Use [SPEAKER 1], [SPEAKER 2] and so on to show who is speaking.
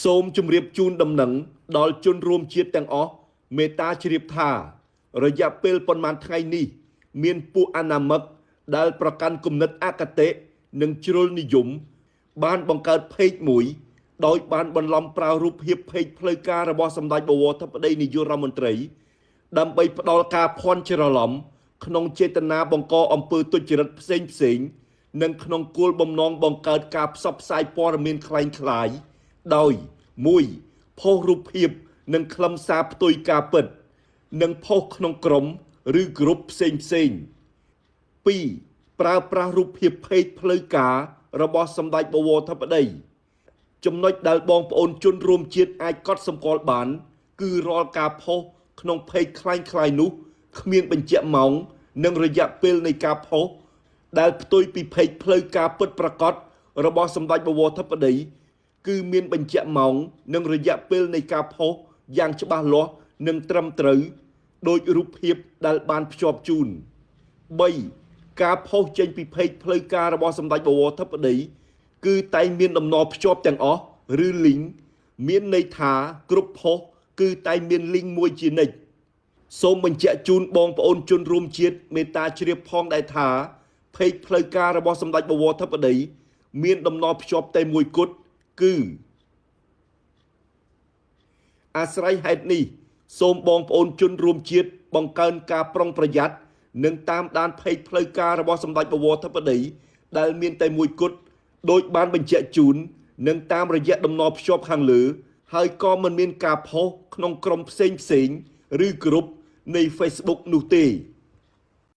[SPEAKER 1] សូមជម្រាបជូនដំណឹងដល់ជនរួមជាតិទាំងអស់មេត្តាជ្រាបថារយៈពេលប៉ុន្មានថ្ងៃនេះមានពួកអនាមិកដែលប្រកាន់គំនិតអគតិនិងជ្រុលនិយមបានបង្កើតเพจមួយដោយបានបន្លំប្រើរូបភាពเพจផ្លូវការរបស់សម្ដេចបវរធិបតីនាយករដ្ឋមន្ត្រីដើម្បីផ្ដល់ការភ័ន្តច្រឡំក្នុងចេតនាបង្កអំពើទុច្ចរិតផ្សេងនិងក្នុងគោលបំណងបង្កើតការផ្សព្វផ្សាយព័ត៌មានคล้ายៗដោយ1ផុសរូបភាពនិងខ្លឹមសារផ្ទុយការពិតនិងផុសក្នុងក្រុមឬក្រុមផ្សេង2ប្រើប្រាស់រូបភាពเพจផ្លូវការរបស់សម្ដេចបវរធិបតីចំណុចដែលបងប្អូនជនរួមជាតិអាចកត់សម្គាល់បានគឺរាល់ការផុសក្នុងเพจคล้ายៗនោះគ្មានបញ្ជាក់ម៉ោងនិងរយៈពេលនៃការផុសដែលផ្ទុយពីเพจផ្លូវការពិតប្រាកដរបស់សម្ដេចបវរធិបតីគឺមានបញ្ជាក់ម៉ោងនិងរយៈពេលនៃការផុសយ៉ាងច្បាស់លាស់និងត្រឹមត្រូវដោយរូបភាពដែលបានភ្ជាប់ជូន3ការផុសចេញពីเพจផ្លូវការរបស់សម្ដេចបវរធិបតីគឺតែងមានដំណរភ្ជាប់ទាំងអស់ឬ link មានន័យថាគ្រប់ផុសគឺតែងមាន link មួយជានិច្ចសូមបញ្ជាក់ជូនបងប្អូនជនរួមជាតិមេត្តាជ្រាបផងដែរថាเพจផ្លូវការរបស់សម្ដេចបវរធិបតីមានដំណរភ្ជាប់តែមួយគត់គឺអាស្រ័យហេតុនេះសូមបងប្អូនជនរួមជាតិបង្កើនការប្រុងប្រយ័ត្ននិងតាមដានเพจផ្លូវការរបស់សម្ដេចបវរធិបតីដែលមានតែមួយគត់ដោយបានបញ្ជាក់ជូននិងតាមរយៈដំណរភ្ជាប់ខាងលើហើយក៏មិនមានការផុសក្នុងក្រុមផ្សេងឬក្រុមនៃ Facebook នោះទេ